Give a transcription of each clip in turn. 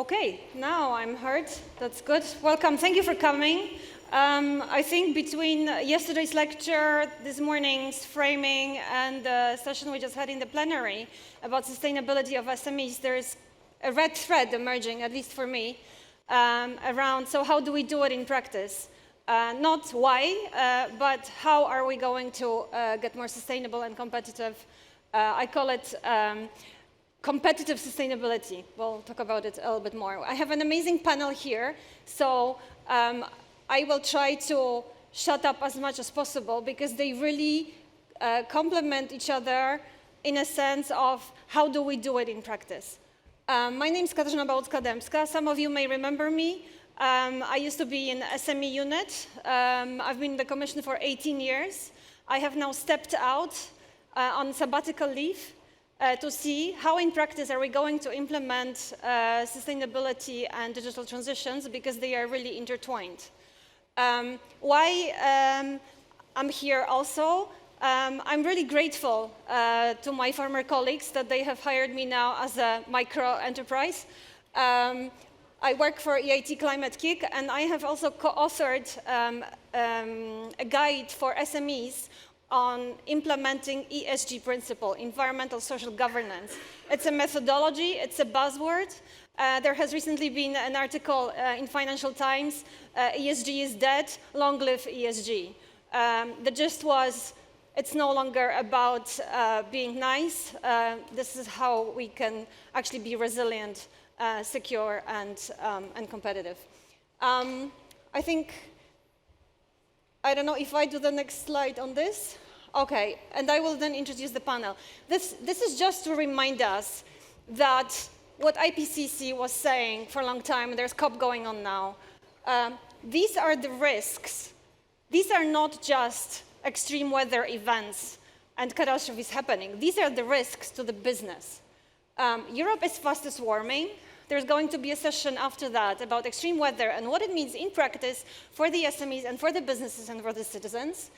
Okay, now I'm heard. That's good. Welcome. Thank you for coming. I think between yesterday's lecture, this morning's framing, and the session we just had in the plenary about sustainability of SMEs, there's a red thread emerging, at least for me, around, so how do we do it in practice? Not why, but how are we going to get more sustainable and competitive? I call it competitive sustainability. We'll talk about it a little bit more. I have an amazing panel here, so I will try to shut up as much as possible because they really complement each other in a sense of how do we do it in practice. My name is Katarzyna Balucka-Debska. Some of you may remember me. I used to be in the SME unit. I've been in the Commission for 18 years. I have now stepped out on sabbatical leave to see how in practice are we going to implement sustainability and digital transitions, because they are really intertwined. Why I'm here also, I'm really grateful to my former colleagues that they have hired me now as a micro enterprise. I work for EIT Climate-KIC, and I have also co-authored a guide for SMEs on implementing ESG principle, environmental social governance. It's a methodology, it's a buzzword. There has recently been an article in Financial Times, ESG is dead, long live ESG. The gist was, it's no longer about being nice. This is how we can actually be resilient, secure, and competitive. I think, I don't know if I do the next slide on this. Okay, and I will then introduce the panel. This is just to remind us that what IPCC was saying for a long time, there's COP going on now, these are the risks. These are not just extreme weather events and catastrophes happening. These are the risks to the business. Europe is fastest warming. There's going to be a session after that about extreme weather and what it means in practice for the SMEs and for the businesses and for the citizens.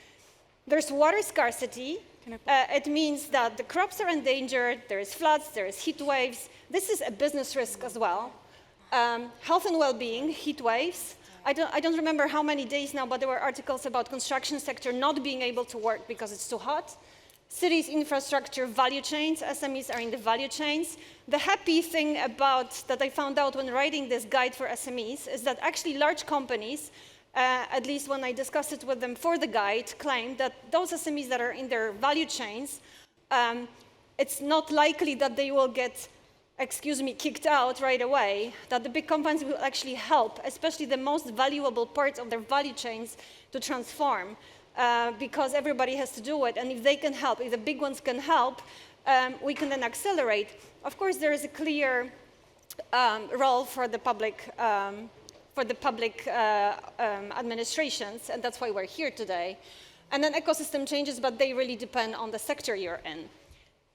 There's water scarcity. It means that the crops are endangered, there's floods, there's heat waves. This is a business risk as well. Health and well-being, heat waves. I don't remember how many days now, but there were articles about construction sector not being able to work because it's too hot. Cities, infrastructure, value chains. SMEs are in the value chains. The happy thing about that I found out when writing this guide for SMEs is that actually large companies, at least when I discussed it with them for the guide, claim that those SMEs that are in their value chains, it's not likely that they will get, kicked out right away, that the big companies will actually help, especially the most valuable parts of their value chains, to transform. Because everybody has to do it, and if they can help, if the big ones can help, we can then accelerate. Of course, there is a clear role for the public, administrations, and that's why we're here today. And then ecosystem changes, but they really depend on the sector you're in.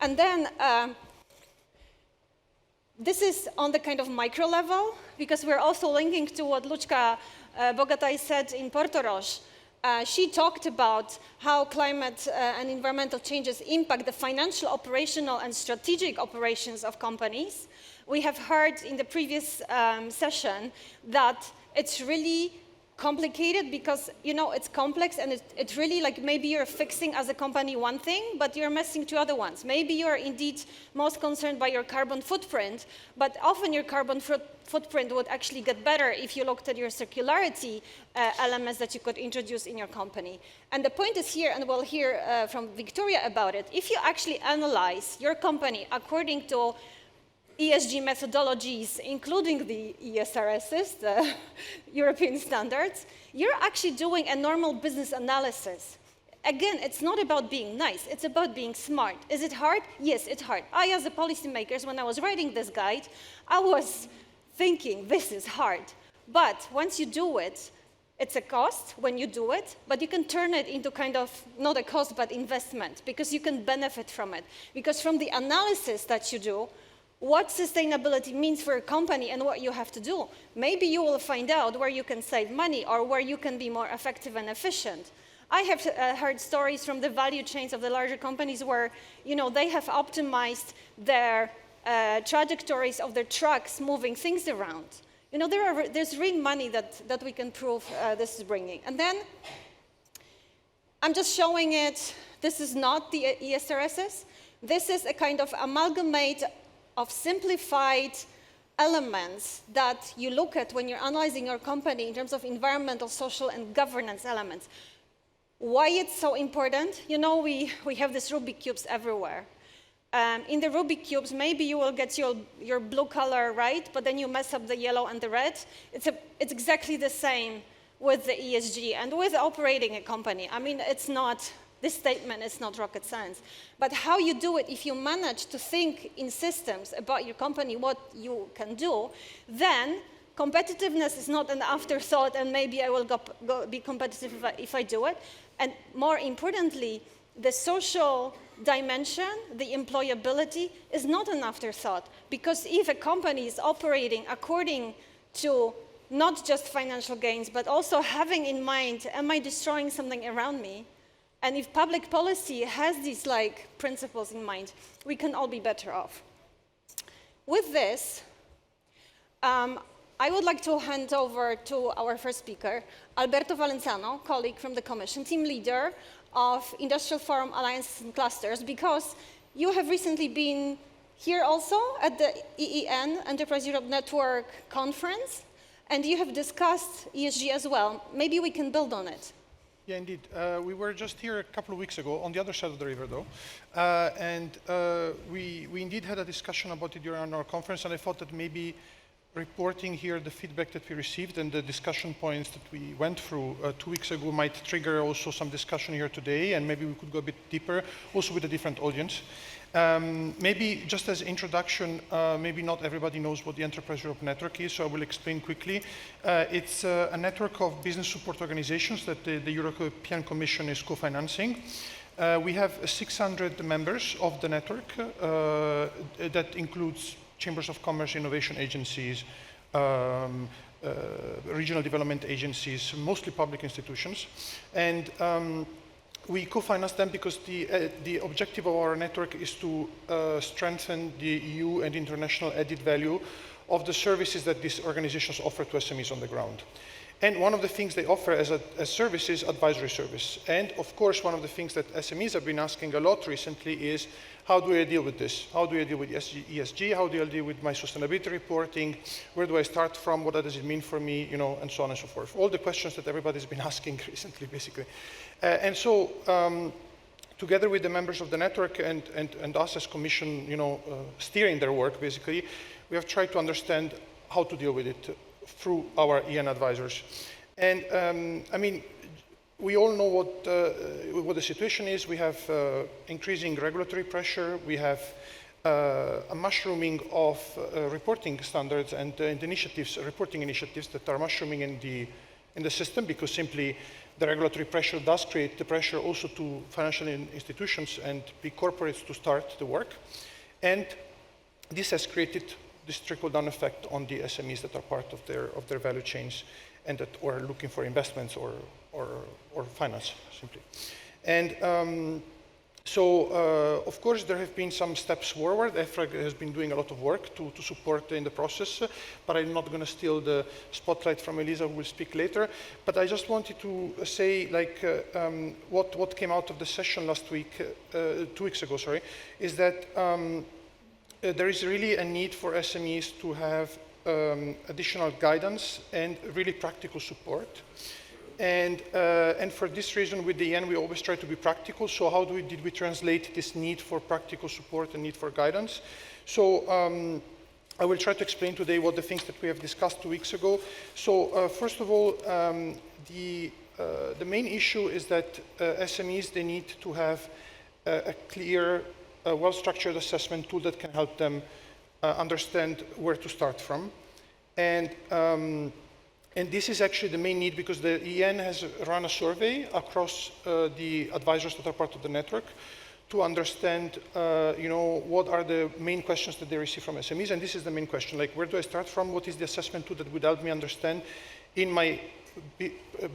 And then this is on the kind of micro level, because we're also linking to what Luczka Bogataj said in Portorož. She talked about how climate and environmental changes impact the financial, operational, and strategic operations of companies. We have heard in the previous session that it's really complicated because, you know, it's complex, and it's really like maybe you're fixing as a company one thing, but you're missing two other ones. Maybe you're indeed most concerned by your carbon footprint, but often your carbon footprint would actually get better if you looked at your circularity elements that you could introduce in your company. And the point is here, and we'll hear from Viktoria about it, if you actually analyze your company according to ESG methodologies, including the ESRSs, the European standards, you're actually doing a normal business analysis. Again, it's not about being nice, it's about being smart. Is it hard? Yes, it's hard. I, as a policymaker, when I was writing this guide, I was thinking, this is hard. But once you do it, it's a cost when you do it, but you can turn it into kind of, not a cost, but investment, because you can benefit from it. Because from the analysis that you do, what sustainability means for a company and what you have to do, maybe you will find out where you can save money or where you can be more effective and efficient. I have heard stories from the value chains of the larger companies where, you know, they have optimized their trajectories of their trucks moving things around. You know, there's real money that we can prove this is bringing. And then I'm just showing it. This is not the ESRSs. This is a kind of amalgamate of simplified elements that you look at when you're analyzing your company in terms of environmental, social, and governance elements. Why it's so important? You know, we have these Rubik cubes everywhere. In the Rubik cubes, maybe you will get your blue color right, but then you mess up the yellow and the red. It's exactly the same with the ESG and with operating a company. I mean, this statement is not rocket science. But how you do it, if you manage to think in systems about your company, what you can do, then competitiveness is not an afterthought and maybe I will be competitive if I do it. And more importantly, the social dimension, the employability, is not an afterthought. Because if a company is operating according to not just financial gains, but also having in mind, am I destroying something around me? And if public policy has these principles in mind, we can all be better off. With this, I would like to hand over to our first speaker, Alberto Valenzano, colleague from the Commission, team leader of Industrial Forum Alliances and Clusters, because you have recently been here also at the EEN, Enterprise Europe Network Conference, and you have discussed ESG as well. Maybe we can build on it. Yeah, indeed. We were just here a couple of weeks ago, on the other side of the river though, and we indeed had a discussion about it during our conference, and I thought that maybe reporting here the feedback that we received and the discussion points that we went through 2 weeks ago might trigger also some discussion here today, and maybe we could go a bit deeper, also with a different audience. Maybe just as introduction, maybe not everybody knows what the Enterprise Europe Network is, so I will explain quickly. It's a network of business support organizations that the European Commission is co-financing. We have 600 members of the network that includes chambers of commerce, innovation agencies, regional development agencies, mostly public institutions. And we co-finance them because the objective of our network is to strengthen the EU and international added value of the services that these organizations offer to SMEs on the ground. And one of the things they offer as service is advisory service. And of course, one of the things that SMEs have been asking a lot recently is, how do I deal with this? How do I deal with ESG? How do I deal with my sustainability reporting? Where do I start from? What does it mean for me? You know, and so on and so forth. All the questions that everybody's been asking recently, basically. And so, together with the members of the network and us as Commission, you know, steering their work, basically, we have tried to understand how to deal with it through our EN advisors. And I mean, we all know what the situation is. We have increasing regulatory pressure. We have a mushrooming of reporting standards and reporting initiatives that are mushrooming in the system, because simply the regulatory pressure does create the pressure also to financial institutions and big corporates to start the work. And this has created this trickle-down effect on the SMEs that are part of their value chains and that are looking for investments or finance, simply. And of course, there have been some steps forward. EFRAG has been doing a lot of work to support in the process, but I'm not going to steal the spotlight from Elisa, who will speak later. But I just wanted to say, what came out of the session last week, 2 weeks ago, sorry, is that there is really a need for SMEs to have additional guidance and really practical support. And for this reason, with the EN, we always try to be practical. So how did we translate this need for practical support and need for guidance? So I will try to explain today what the things that we have discussed 2 weeks ago. So first of all, the main issue is that SMEs, they need to have a clear, well-structured assessment tool that can help them understand where to start from. And this is actually the main need, because the EN has run a survey across the advisors that are part of the network to understand, you know, what are the main questions that they receive from SMEs. And this is the main question, like, where do I start from? What is the assessment tool that would help me understand in my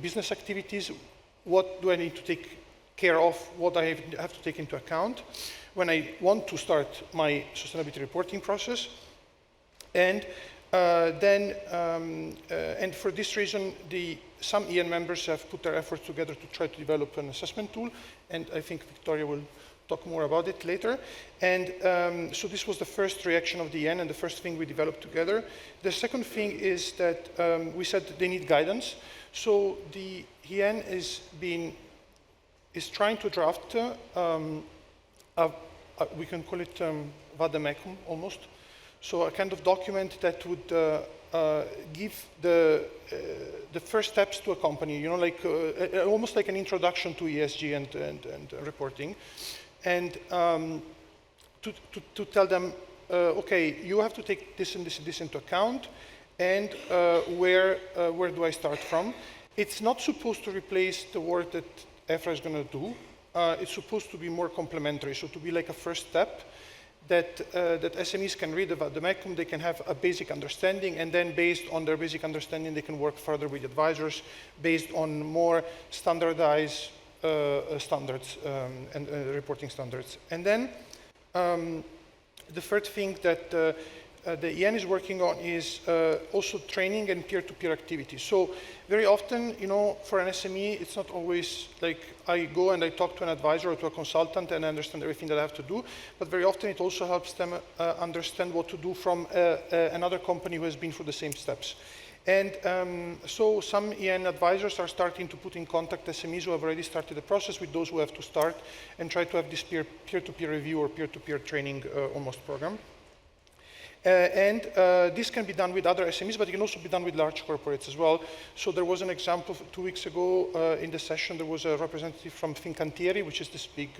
business activities, what do I need to take care of, what I have to take into account? when I want to start my sustainability reporting process. And and for this reason, some EN members have put their efforts together to try to develop an assessment tool, and I think Viktoria will talk more about it later. And so this was the first reaction of the EN and the first thing we developed together. The second thing is that we said they need guidance. So the EN is trying to draft, we can call it vademecum almost. So a kind of document that would give the first steps to a company, you know, like almost like an introduction to ESG and reporting, and to tell them, okay, you have to take this and this into account, and where do I start from? It's not supposed to replace the work that EFRAG is going to do. It's supposed to be more complementary, so to be like a first step that SMEs can read about the MECUM, they can have a basic understanding, and then based on their basic understanding, they can work further with advisors based on more standardized standards and reporting standards. And then the third thing that the EN is working on is also training and peer-to-peer activities. So very often, you know, for an SME, it's not always like I go and I talk to an advisor or to a consultant and I understand everything that I have to do, but very often it also helps them understand what to do from another company who has been through the same steps. And so some EN advisors are starting to put in contact SMEs who have already started the process with those who have to start and try to have this peer-to-peer review or peer-to-peer training almost program. This can be done with other SMEs, but it can also be done with large corporates as well. So there was an example 2 weeks ago in the session. There was a representative from Fincantieri, which is this big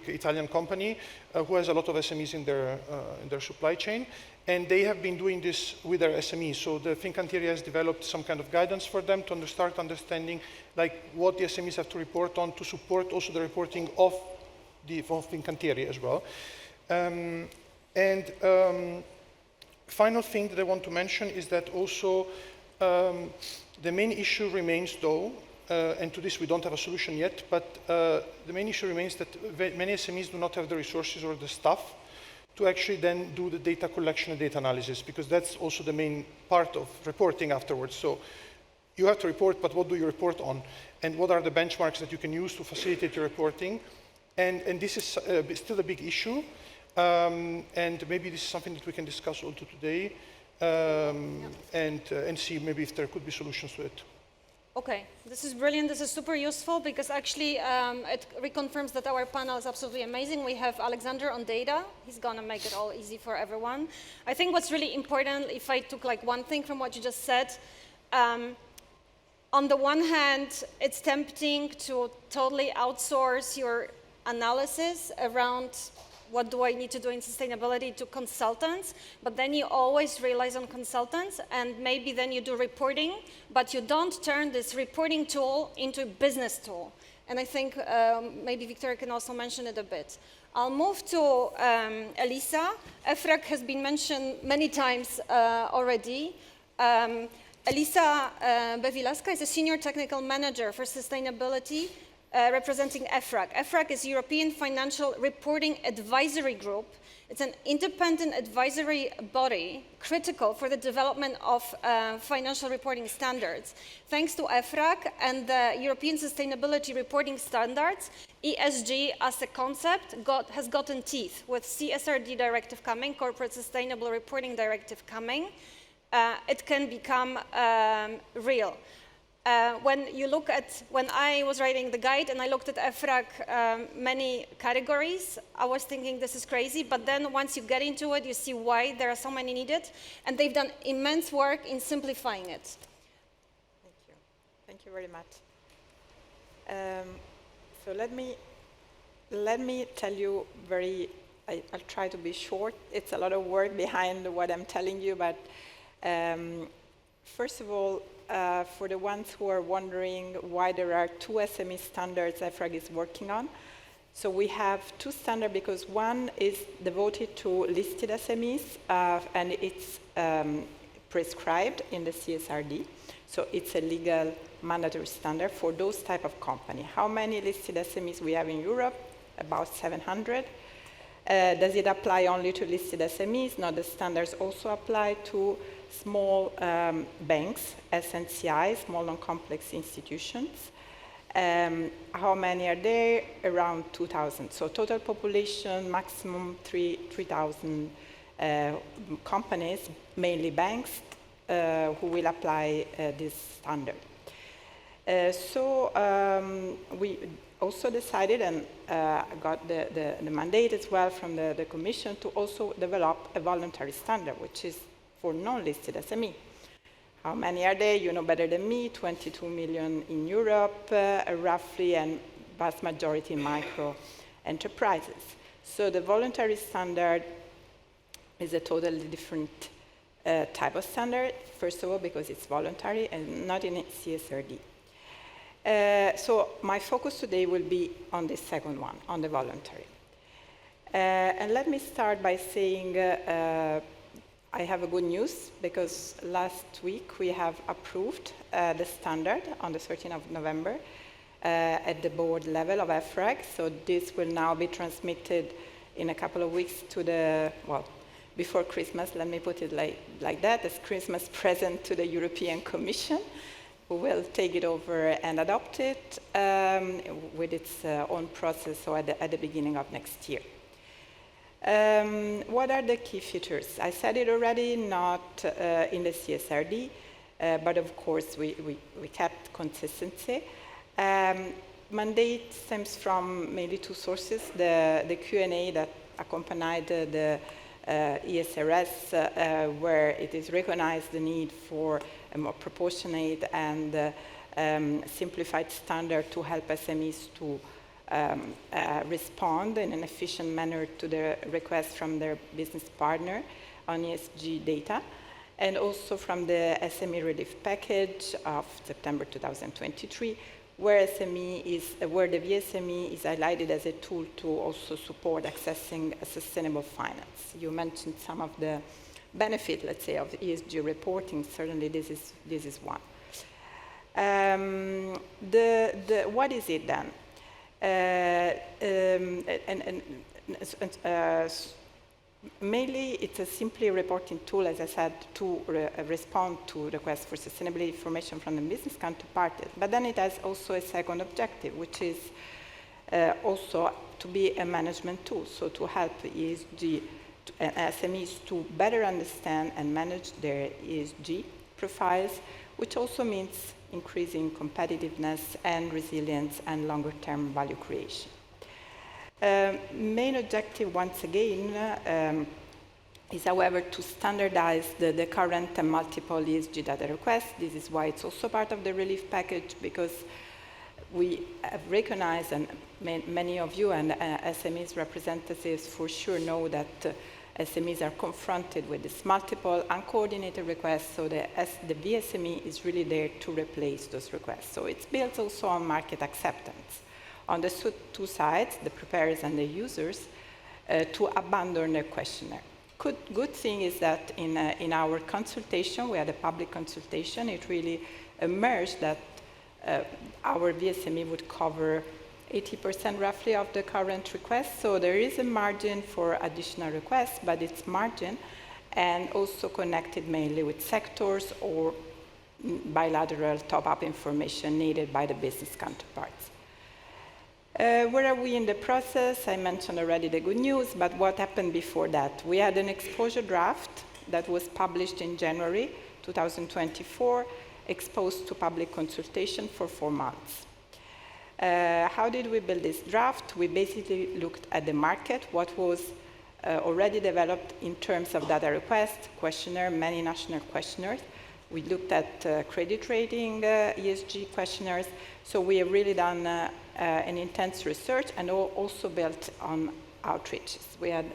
Italian company who has a lot of SMEs in their supply chain, and they have been doing this with their SMEs. So the Fincantieri has developed some kind of guidance for them to start understanding like what the SMEs have to report on to support also the reporting of Fincantieri as well. Final thing that I want to mention is that also the main issue remains though, and to this we don't have a solution yet, but the main issue remains that many SMEs do not have the resources or the staff to actually then do the data collection and data analysis, because that's also the main part of reporting afterwards. So you have to report, but what do you report on? And what are the benchmarks that you can use to facilitate your reporting? And this is still a big issue. And maybe this is something that we can discuss also today and see maybe if there could be solutions to it. Okay, this is brilliant. This is super useful because actually it reconfirms that our panel is absolutely amazing. We have Alexander on data. He's going to make it all easy for everyone. I think what's really important, if I took like one thing from what you just said, on the one hand, it's tempting to totally outsource your analysis around what do I need to do in sustainability to consultants, but then you always rely on consultants, and maybe then you do reporting, but you don't turn this reporting tool into a business tool. And I think maybe Viktoria can also mention it a bit. I'll move to Elisa. EFRAG has been mentioned many times already. Elisa Bevilacqua is a senior technical manager for sustainability representing EFRAG. EFRAG is European Financial Reporting Advisory Group. It's an independent advisory body critical for the development of financial reporting standards. Thanks to EFRAG and the European Sustainability Reporting Standards, ESG as a concept has gotten teeth with CSRD directive coming, Corporate Sustainable Reporting Directive coming. It can become real. When I was writing the guide and I looked at EFRAG many categories, I was thinking this is crazy, but then once you get into it, you see why there are so many needed, and they've done immense work in simplifying it. Thank you. Thank you very much. So let me tell you I'll try to be short. It's a lot of work behind what I'm telling you, but first of all, for the ones who are wondering why there are 2 SME standards EFRAG is working on. So we have 2 standards because one is devoted to listed SMEs and it's prescribed in the CSRD. So it's a legal mandatory standard for those type of company. How many listed SMEs we have in Europe? about 700. Does it apply only to listed SMEs? No, the standards also apply to small banks, SNCI, small non-complex institutions. How many are there? Around 2,000. So total population, maximum 3,000 companies, mainly banks, who will apply this standard. We also decided and got the mandate as well from the Commission to also develop a voluntary standard, which is for non-listed SME. How many are there? You know better than me, 22 million in Europe, roughly, and vast majority micro enterprises. So the voluntary standard is a totally different type of standard, first of all, because it's voluntary and not in CSRD. So my focus today will be on the second one, on the voluntary. And let me start by saying I have a good news, because last week we have approved the standard on the 13th of November at the board level of EFRAG. So this will now be transmitted in a couple of weeks to the, well, before Christmas, let me put it like that, as Christmas present to the European Commission, who will take it over and adopt it with its own process, so at the beginning of next year. What are the key features? I said it already, not in the CSRD, but of course we kept consistency. Mandate stems from mainly two sources: the Q&A that accompanied the ESRS, where it is recognized the need for a more proportionate and simplified standard to help SMEs to respond in an efficient manner to the request from their business partner on ESG data, and also from the SME relief package of September 2023, where the VSME is highlighted as a tool to also support accessing a sustainable finance. You mentioned some of the benefit, let's say, of ESG reporting. Certainly, this is one. What is it then? Mainly, it's a simply reporting tool, as I said, to respond to requests for sustainability information from the business counterparties. But then it has also a second objective, which is also to be a management tool, so to help ESG SMEs to better understand and manage their ESG profiles, which also means increasing competitiveness and resilience and longer-term value creation. Main objective, once again, is, however, to standardize the current and multiple ESG data requests. This is why it's also part of the relief package, because we have recognized, and many of you and SMEs representatives for sure know that SMEs are confronted with this multiple uncoordinated requests, so the VSME is really there to replace those requests. So it's built also on market acceptance. On the two sides, the preparers and the users, to abandon their questionnaire. Good thing is that in our consultation, we had a public consultation, it really emerged that our VSME would cover 80% roughly of the current requests. So there is a margin for additional requests, but it's margin and also connected mainly with sectors or bilateral top-up information needed by the business counterparts. Where are we in the process? I mentioned already the good news, but what happened before that? We had an exposure draft that was published in January 2024, exposed to public consultation for 4 months. How did we build this draft? We basically looked at the market, what was already developed in terms of data request, questionnaire, many national questionnaires. We looked at credit rating, ESG questionnaires. So we have really done an intense research and also built on outreaches. We had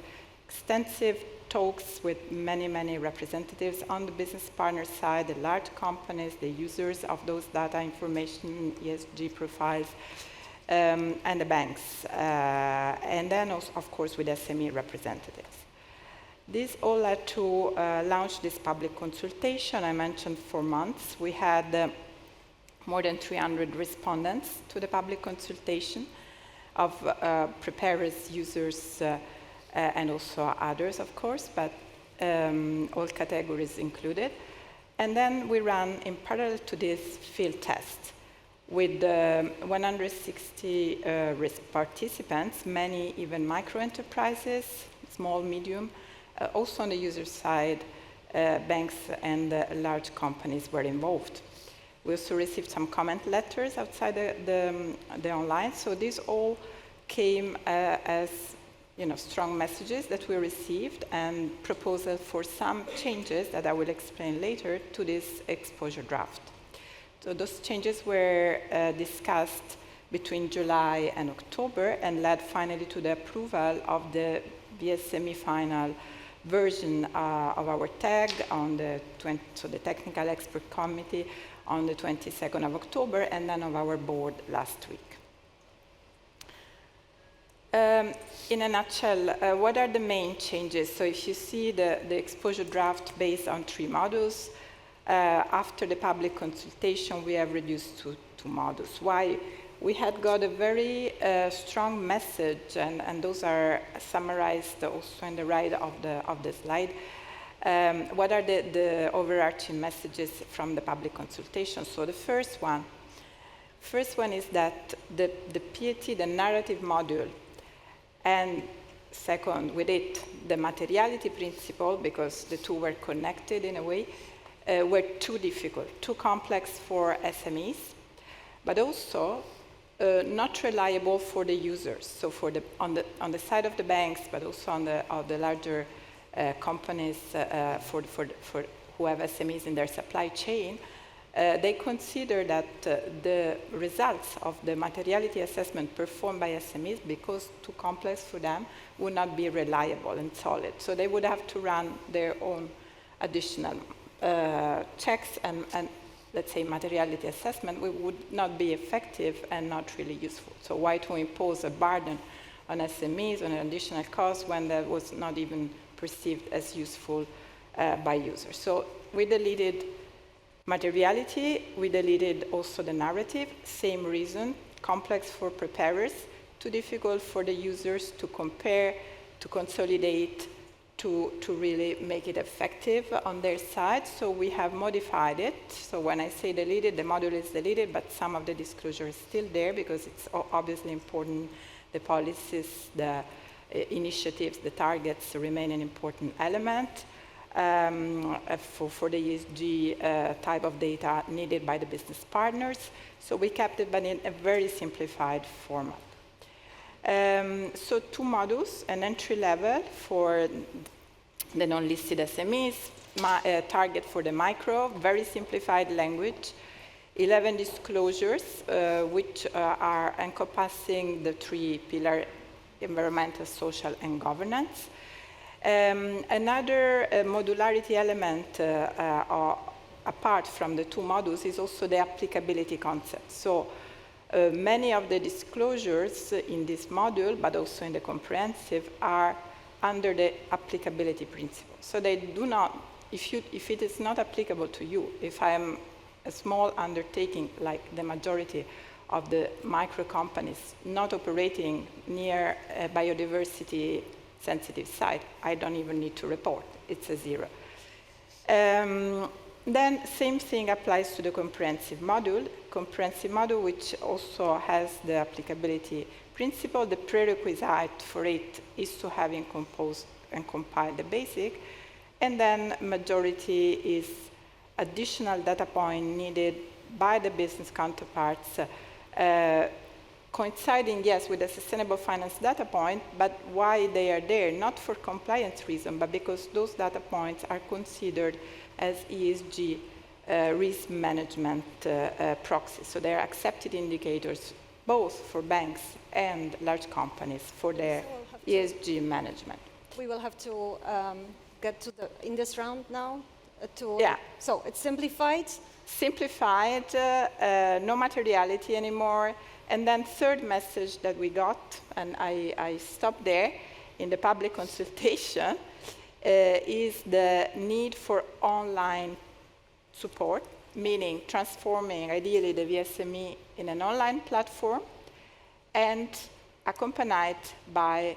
extensive talks with many representatives on the business partner side, the large companies, the users of those data information, ESG profiles, and the banks. And then, also, of course, with SME representatives. This all led to launch this public consultation. I mentioned 4 months. We had more than 300 respondents to the public consultation. of preparers, users, and also others, of course, but all categories included. And then we run, in parallel to this, field test with 160 risk participants, many even micro-enterprises, small, medium. Also on the user side, banks and large companies were involved. We also received some comment letters outside the online. So these all came as strong messages that we received and proposals for some changes that I will explain later to this exposure draft. So those changes were discussed between July and October and led finally to the approval of the SME final version of our tag on the technical expert committee on the 22nd of October, and then of our board last week. In a nutshell, what are the main changes? So if you see the exposure draft based on 3 modules, after the public consultation, we have reduced to 2 modules. Why? We had got a very strong message, and those are summarized also on the right of the slide. What are the overarching messages from the public consultation? So the first one is that the PAT, the narrative module, and second, with it, the materiality principle, because the two were connected in a way, were too difficult, too complex for SMEs, but also not reliable for the users. So on the side of the banks, but also on the larger companies for who have SMEs in their supply chain, they consider that the results of the materiality assessment performed by SMEs, because too complex for them, would not be reliable and solid. So they would have to run their own additional checks and let's say materiality assessment would not be effective and not really useful. So why to impose a burden on SMEs on an additional cost when that was not even perceived as useful by users? So we deleted materiality, we deleted also the narrative, same reason, complex for preparers, too difficult for the users to compare, to consolidate, to really make it effective on their side. So we have modified it. So when I say deleted, the module is deleted, but some of the disclosure is still there because it's obviously important. The policies, the initiatives, the targets remain an important element for the ESG type of data needed by the business partners. So we kept it, but in a very simplified format. So 2 modules, an entry level for the non-listed SMEs, target for the micro, very simplified language, 11 disclosures, which are encompassing the 3 pillars, environmental, social, and governance. Another modularity element apart from the 2 modules is also the applicability concept. So many of the disclosures in this module, but also in the comprehensive, are under the applicability principle. So they do not, if it is not applicable to you, if I am a small undertaking like the majority of the micro companies not operating near a biodiversity sensitive site, I don't even need to report, it's a 0. Then same thing applies to the comprehensive module, which also has the applicability principle. The prerequisite for it is to have composed and compiled the basic, and then majority is additional data point needed by the business counterparts, coinciding, yes, with the sustainable finance data point, but why they are there, not for compliance reason, but because those data points are considered as ESG risk management proxies. So they are accepted indicators both for banks and large companies for their ESG management. We will have to get to in this round now. Yeah. So it's simplified. Simplified, no materiality anymore. And then third message that we got, and I stopped there in the public consultation, is the need for online support, meaning transforming ideally the VSME in an online platform and accompanied by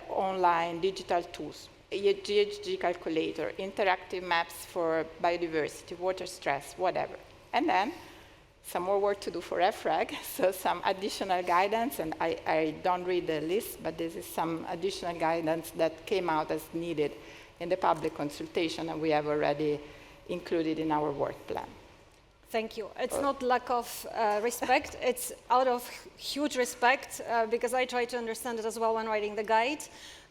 online digital tools, ESG calculator, interactive maps for biodiversity, water stress, whatever. And then some more work to do for EFRAG, so some additional guidance, and I don't read the list, but this is some additional guidance that came out as needed in the public consultation, and we have already included in our work plan. Thank you. It's not lack of respect, it's out of huge respect, because I try to understand it as well when writing the guide.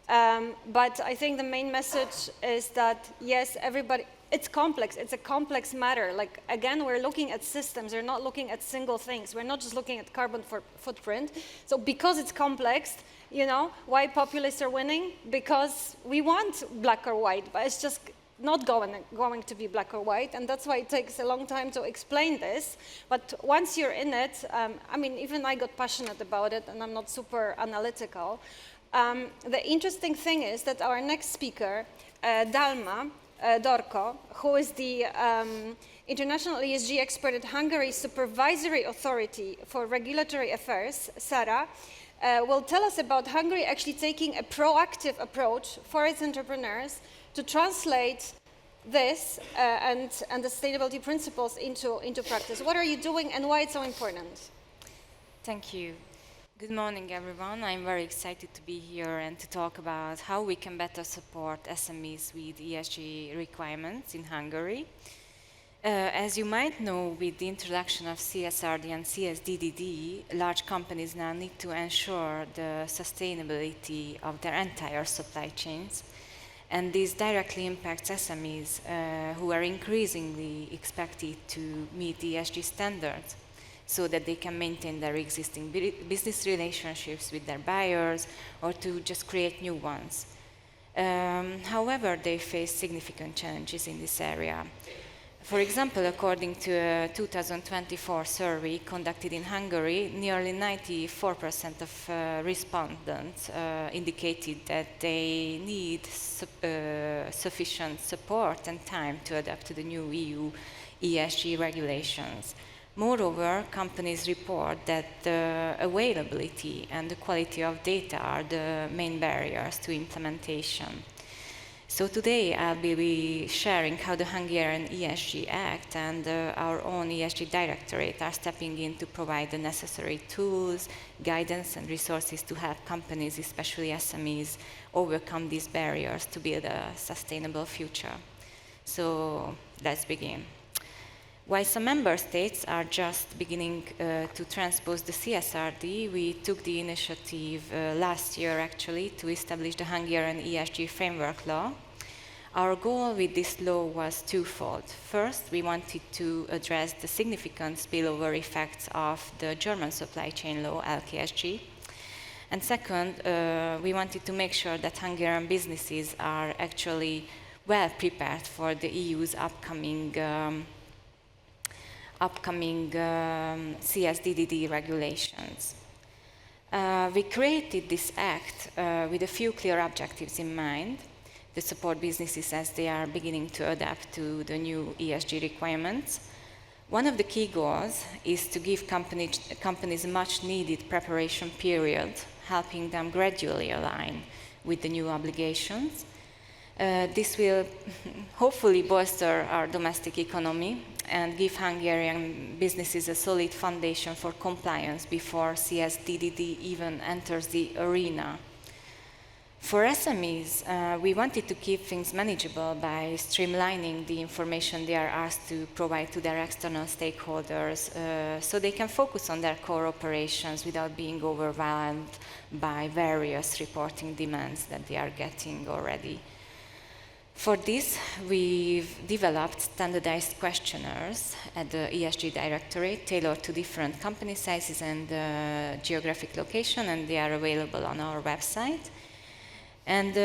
But I think the main message is that, yes, everybody, it's complex, it's a complex matter. Like, again, we're looking at systems, we're not looking at single things, we're not just looking at carbon footprint. So because it's complex, you know, why populists are winning? Because we want black or white, but it's just not going to be black or white, and that's why it takes a long time to explain this. But once you're in it, I mean, even I got passionate about it, and I'm not super analytical. The interesting thing is that our next speaker, Dalma Dorkó, who is the international ESG expert at Hungary's Supervisory Authority for Regulatory Affairs, SARA, will tell us about Hungary actually taking a proactive approach for its entrepreneurs to translate this and the sustainability principles into practice. What are you doing and why it's so important? Thank you. Good morning, everyone. I'm very excited to be here and to talk about how we can better support SMEs with ESG requirements in Hungary. As you might know, with the introduction of CSRD and CSDDD, large companies now need to ensure the sustainability of their entire supply chains. And this directly impacts SMEs who are increasingly expected to meet ESG standards so that they can maintain their existing business relationships with their buyers or to just create new ones. However, they face significant challenges in this area. For example, according to a 2024 survey conducted in Hungary, nearly 94% of respondents indicated that they need sufficient support and time to adapt to the new EU ESG regulations. Moreover, companies report that the availability and the quality of data are the main barriers to implementation. So today I'll be sharing how the Hungarian ESG Act and our own ESG Directorate are stepping in to provide the necessary tools, guidance and resources to help companies, especially SMEs, overcome these barriers to build a sustainable future. So let's begin. While some member states are just beginning to transpose the CSRD, we took the initiative last year actually to establish the Hungarian ESG framework law. Our goal with this law was twofold. First, we wanted to address the significant spillover effects of the German supply chain law, LKSG. And second, we wanted to make sure that Hungarian businesses are actually well prepared for the EU's upcoming CSDDD regulations. We created this act with a few clear objectives in mind: to support businesses as they are beginning to adapt to the new ESG requirements. One of the key goals is to give companies a much needed preparation period, helping them gradually align with the new obligations. This will hopefully bolster our domestic economy and give Hungarian businesses a solid foundation for compliance before CSDDD even enters the arena. For SMEs, we wanted to keep things manageable by streamlining the information they are asked to provide to their external stakeholders so they can focus on their core operations without being overwhelmed by various reporting demands that they are getting already. For this, we've developed standardized questionnaires at the ESG Directorate tailored to different company sizes and geographic location, and they are available on our website. And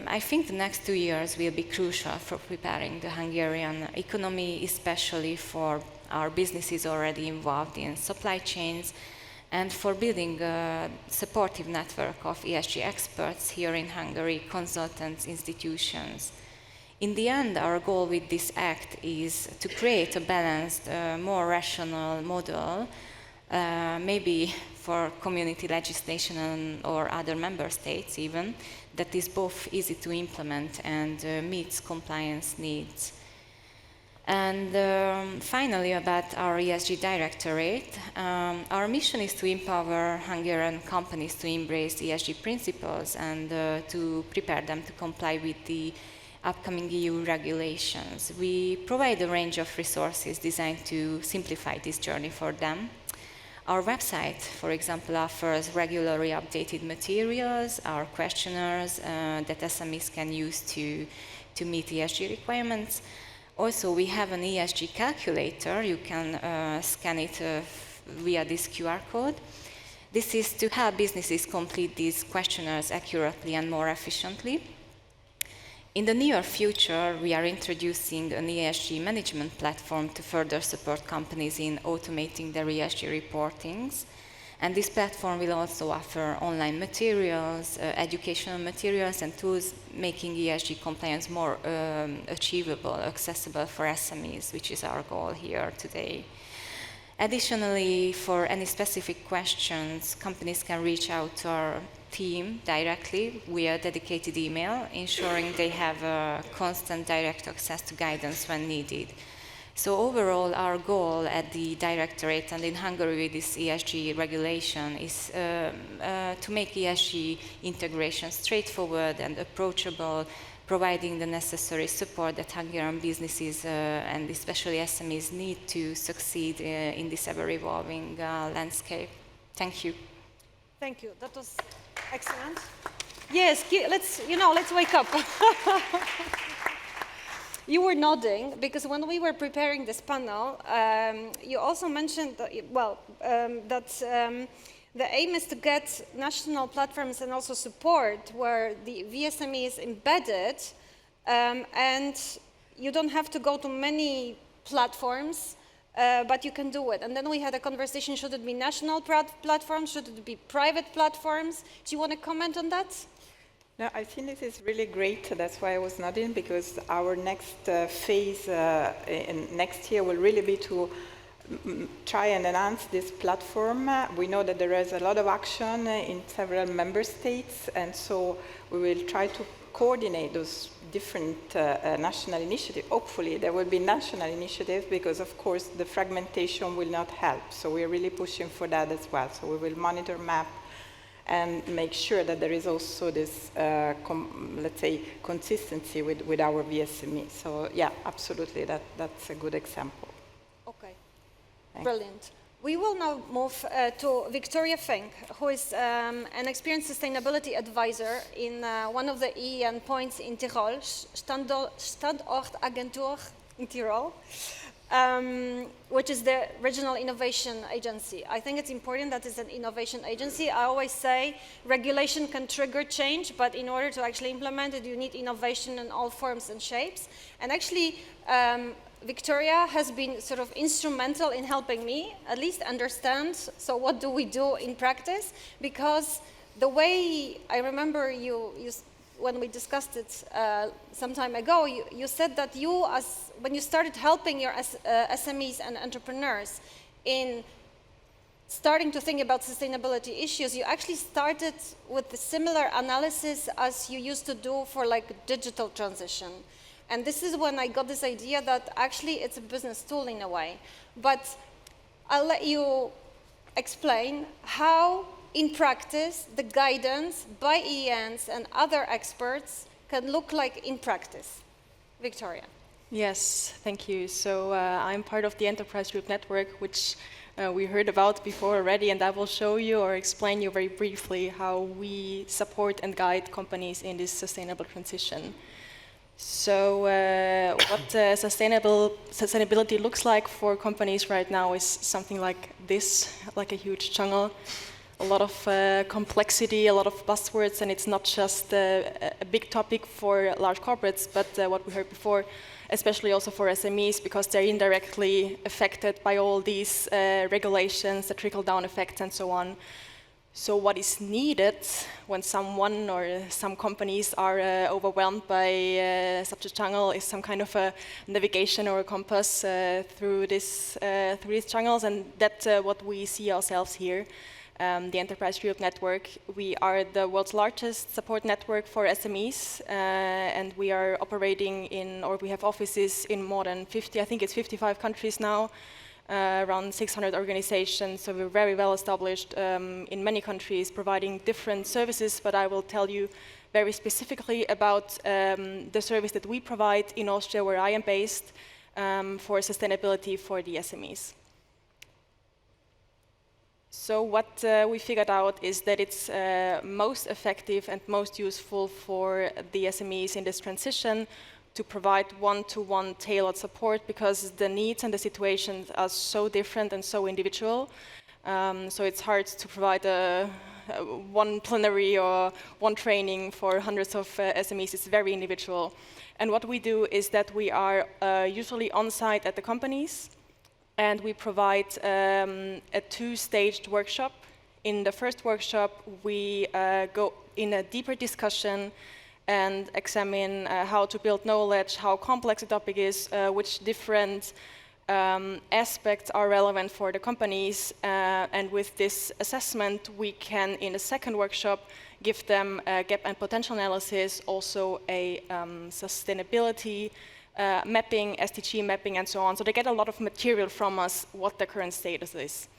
I think the next 2 years will be crucial for preparing the Hungarian economy, especially for our businesses already involved in supply chains, and for building a supportive network of ESG experts here in Hungary, consultants, institutions. In the end, our goal with this act is to create a balanced, more rational model maybe for community legislation or other member states even, that is both easy to implement and meets compliance needs. And finally, about our ESG Directorate, our mission is to empower Hungarian companies to embrace ESG principles and to prepare them to comply with the upcoming EU regulations. We provide a range of resources designed to simplify this journey for them. Our website, for example, offers regularly updated materials, our questionnaires that SMEs can use to meet ESG requirements. Also, we have an ESG calculator. You can scan it via this QR code. This is to help businesses complete these questionnaires accurately and more efficiently. In the near future, we are introducing an ESG management platform to further support companies in automating their ESG reportings. And this platform will also offer online materials, educational materials and tools, making ESG compliance more achievable, accessible for SMEs, which is our goal here today. Additionally, for any specific questions, companies can reach out to our team directly via dedicated email, ensuring they have constant direct access to guidance when needed. So overall, our goal at the Directorate and in Hungary with this ESG regulation is to make ESG integration straightforward and approachable, providing the necessary support that Hungarian businesses and especially SMEs need to succeed in this ever-evolving landscape. Thank you. Thank you. That was excellent. Yes, let's wake up. You were nodding because when we were preparing this panel, you also mentioned that, the aim is to get national platforms and also support where the VSME is embedded, and you don't have to go to many platforms, but you can do it. And then we had a conversation, should it be national platforms, should it be private platforms? Do you want to comment on that? No, I think this is really great. That's why I was nodding, because our next phase in next year will really be to try and enhance this platform. We know that there is a lot of action in several member states, and so we will try to coordinate those different national initiatives. Hopefully there will be national initiatives, because of course the fragmentation will not help. So we're really pushing for that as well. So we will monitor, map, and make sure that there is also this, let's say, consistency with our VSME. So yeah, absolutely, that's a good example. Okay, brilliant. We will now move to Viktoria Fink, who is an experienced sustainability advisor in one of the EN points in Tirol, Standortagentur Tirol. Which is the Regional Innovation Agency. I think it's important that it's an innovation agency. I always say regulation can trigger change, but in order to actually implement it, you need innovation in all forms and shapes. And actually, Viktoria has been sort of instrumental in helping me at least understand, so what do we do in practice? Because the way I remember you when we discussed it some time ago, you said that when you started helping your SMEs and entrepreneurs in starting to think about sustainability issues, you actually started with a similar analysis as you used to do for like digital transition. And this is when I got this idea that actually it's a business tool in a way. But I'll let you explain how in practice, the guidance by ENs and other experts can look like in practice. Viktoria. Yes, thank you. So I'm part of the Enterprise Group Network, which we heard about before already, and I will show you or explain you very briefly how we support and guide companies in this sustainable transition. So what sustainability looks like for companies right now is something like this, like a huge jungle. A lot of complexity, a lot of buzzwords, and it's not just a big topic for large corporates, but what we heard before, especially also for SMEs, because they're indirectly affected by all these regulations, the trickle-down effects, and so on. So what is needed when someone or some companies are overwhelmed by such a jungle is some kind of a navigation or a compass through these jungles, and that's what we see ourselves here. The Enterprise Europe Network, we are the world's largest support network for SMEs, and we are operating in, or we have offices in more than 50, I think it's 55 countries now, around 600 organizations, so we're very well established in many countries, providing different services, but I will tell you very specifically about the service that we provide in Austria, where I am based, for sustainability for the SMEs. So what we figured out is that it's most effective and most useful for the SMEs in this transition to provide one-to-one tailored support, because the needs and the situations are so different and so individual. So it's hard to provide one plenary or one training for hundreds of SMEs. It's very individual. And what we do is that we are usually on-site at the companies, and we provide a two-staged workshop. In the first workshop, we go in a deeper discussion and examine how to build knowledge, how complex the topic is, which different aspects are relevant for the companies. And with this assessment, we can, in the second workshop, give them a gap and potential analysis, also a sustainability mapping, SDG mapping, and so on. So they get a lot of material from us, what the current status is.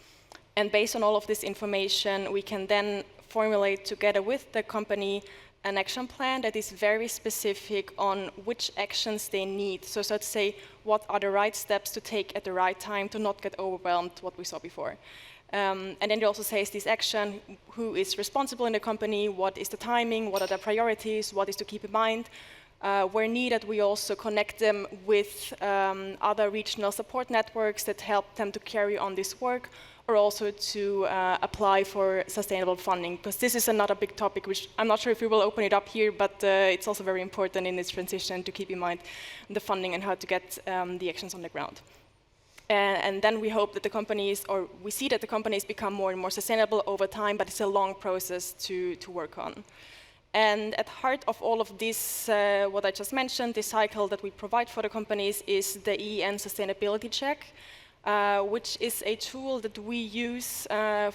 And based on all of this information, we can then formulate together with the company an action plan that is very specific on which actions they need. So to say, what are the right steps to take at the right time to not get overwhelmed, what we saw before. And then it also says this action, who is responsible in the company, what is the timing, what are the priorities, what is to keep in mind. Where needed, we also connect them with other regional support networks that help them to carry on this work, or also to apply for sustainable funding, because this is another big topic, which I'm not sure if we will open it up here, but it's also very important in this transition to keep in mind the funding and how to get the actions on the ground. And then we hope that the companies, or we see that the companies become more and more sustainable over time, but it's a long process to work on. And at heart of all of this, what I just mentioned, the cycle that we provide for the companies is the EN sustainability check, which is a tool that we use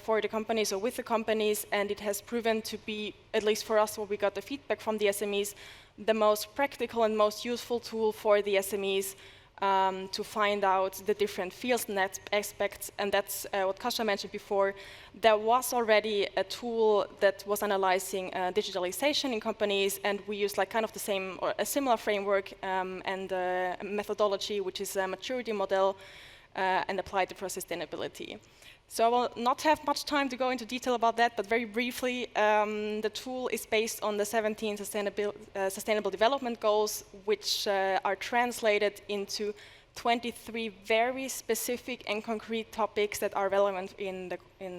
for the companies or with the companies, and it has proven to be, at least for us, what we got the feedback from the SMEs, the most practical and most useful tool for the SMEs to find out the different fields and aspects, and that's what Kasia mentioned before. There was already a tool that was analyzing digitalization in companies, and we used like kind of the same or a similar framework and methodology, which is a maturity model, and applied it for sustainability. So I will not have much time to go into detail about that, but very briefly, the tool is based on the 17 Sustainable Development Goals, which are translated into 23 very specific and concrete topics that are relevant in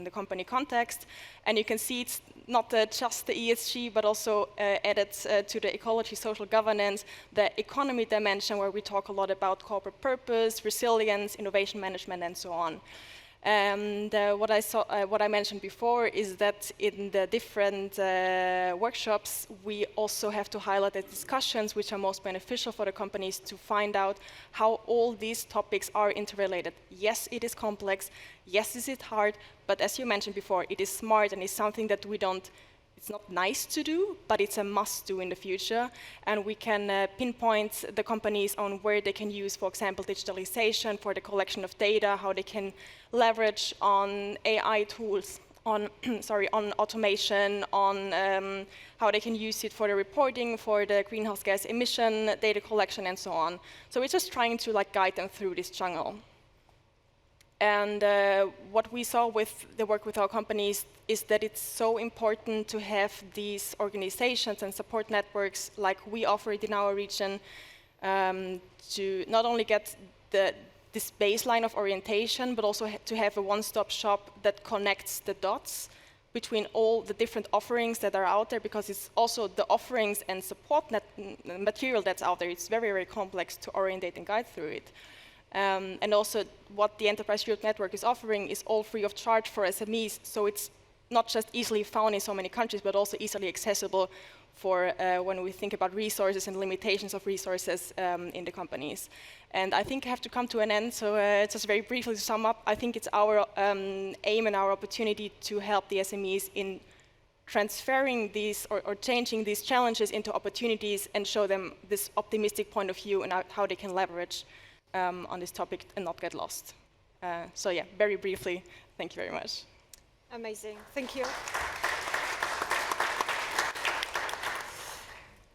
the company context. And you can see it's not just the ESG, but also added to the ecology, social governance, the economy dimension, where we talk a lot about corporate purpose, resilience, innovation management, and so on. And what I mentioned before is that in the different workshops, we also have to highlight the discussions which are most beneficial for the companies to find out how all these topics are interrelated. Yes, it is complex. Yes, is it hard? But as you mentioned before, it is smart and it's something that we don't, it's not nice to do, but it's a must do in the future. And we can pinpoint the companies on where they can use, for example, digitalization for the collection of data, how they can leverage on AI tools, on on automation, on how they can use it for the reporting, for the greenhouse gas emission data collection, and so on. So we're just trying to like guide them through this jungle. And what we saw with the work with our companies is that it's so important to have these organizations and support networks like we offer it in our region to not only get this baseline of orientation, but also to have a one-stop shop that connects the dots between all the different offerings that are out there, because it's also the offerings and support material that's out there. It's very, very complex to orientate and guide through it. And also what the Enterprise Europe Network is offering is all free of charge for SMEs, so it's not just easily found in so many countries, but also easily accessible for when we think about resources and limitations of resources in the companies. And I think I have to come to an end, so just very briefly to sum up, I think it's our aim and our opportunity to help the SMEs in transferring these or changing these challenges into opportunities and show them this optimistic point of view and how they can leverage on this topic and not get lost. So yeah, very briefly, thank you very much. Amazing, thank you.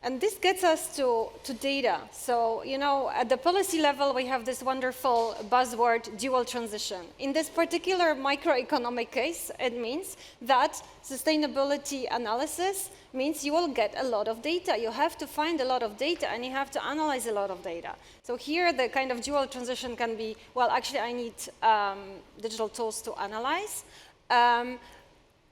And this gets us to data. So, you know, at the policy level, we have this wonderful buzzword, dual transition. In this particular microeconomic case, it means that sustainability analysis means you will get a lot of data. You have to find a lot of data, and you have to analyze a lot of data. So here, the kind of dual transition can be, well, actually, I need digital tools to analyze.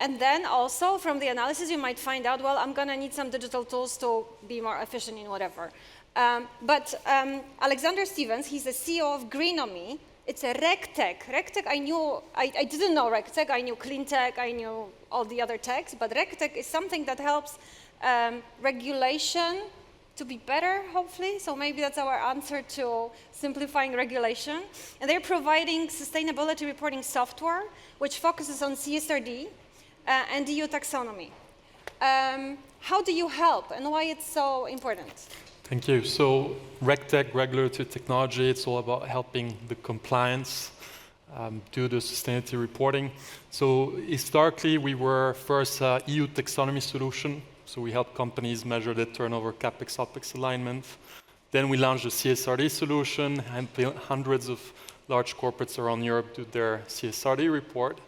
And then also from the analysis, you might find out, well, I'm going to need some digital tools to be more efficient in whatever. But Alexander Stevens, he's the CEO of Greenomy. It's a RegTech. RegTech, I didn't know RegTech. I knew clean-tech, I knew all the other techs. But RegTech is something that helps regulation to be better, hopefully. So maybe that's our answer to simplifying regulation. And they're providing sustainability reporting software, which focuses on CSRD, and EU taxonomy. How do you help and why it's so important? Thank you. So RegTech, regulatory technology, it's all about helping the compliance do the sustainability reporting. So historically, we were first EU taxonomy solution. So we help companies measure their turnover, CapEx, OpEx alignment. Then we launched a CSRD solution, and hundreds of large corporates around Europe do their CSRD report.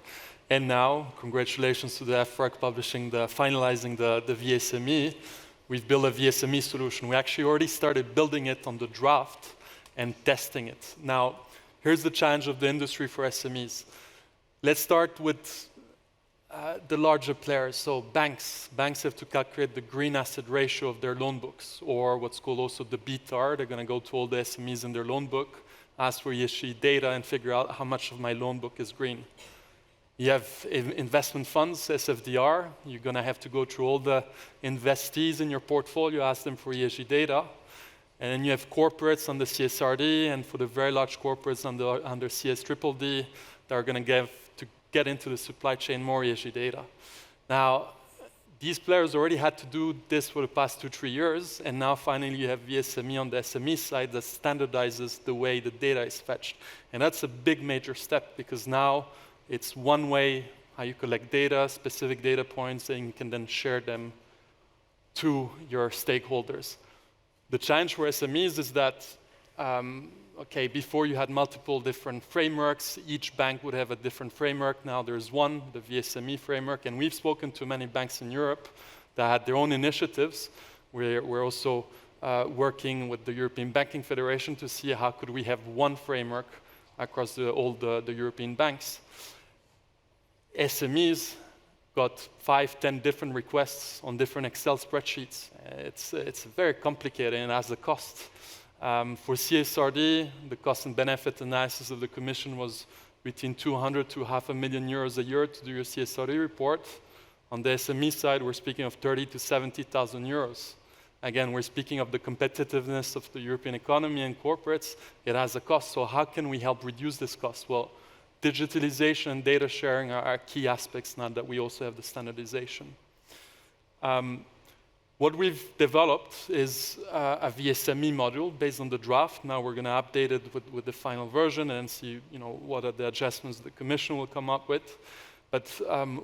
And now, congratulations to the EFRAG finalizing the VSME. We've built a VSME solution. We actually already started building it on the draft and testing it. Now, here's the challenge of the industry for SMEs. Let's start with the larger players. So banks have to calculate the green asset ratio of their loan books, or what's called also the BTAR. They're going to go to all the SMEs in their loan book, ask for ESG data, and figure out how much of my loan book is green. You have investment funds, SFDR. You're going to have to go through all the investees in your portfolio, ask them for ESG data. And then you have corporates under CSRD, and for the very large corporates under CSDDD that are going to get into the supply chain more ESG data. Now, these players already had to do this for the past 2-3 years, and now finally you have VSME on the SME side that standardizes the way the data is fetched. And that's a big major step, because now it's one way how you collect data, specific data points, and you can then share them to your stakeholders. The challenge for SMEs is that, before you had multiple different frameworks, each bank would have a different framework. Now there's one, the VSME framework, and we've spoken to many banks in Europe that had their own initiatives. We're also working with the European Banking Federation to see how could we have one framework across all the European banks. SMEs got 5-10 different requests on different Excel spreadsheets. It's very complicated and has a cost. For CSRD, the cost and benefit analysis of the Commission was between 200 to €500,000 a year to do your CSRD report. On the SME side, we're speaking of 30 to 70,000 euros. Again, we're speaking of the competitiveness of the European economy and corporates. It has a cost, so how can we help reduce this cost? Well, digitalization and data sharing are key aspects now that we also have the standardization. What we've developed is a VSME module based on the draft. Now we're going to update it with the final version and see, what are the adjustments the Commission will come up with. But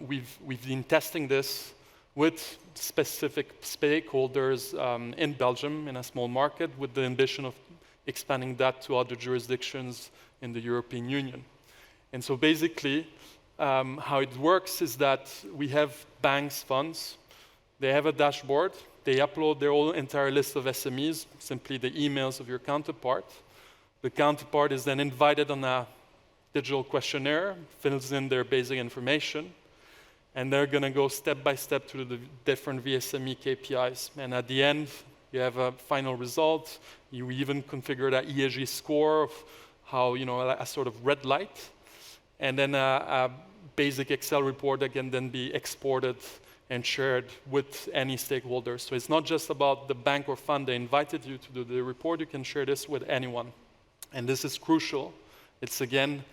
we've been testing this with specific stakeholders in Belgium in a small market, with the ambition of expanding that to other jurisdictions in the European Union. And so basically, how it works is that we have banks, funds. They have a dashboard. They upload their whole entire list of SMEs, simply the emails of your counterpart. The counterpart is then invited on a digital questionnaire, fills in their basic information, and they're going to go step by step through the different VSME KPIs. And at the end, you have a final result. You even configure that ESG score of how, a sort of red light. And then basic Excel report that can then be exported and shared with any stakeholders. So it's not just about the bank or fund that invited you to do the report, you can share this with anyone. And this is crucial. It's again,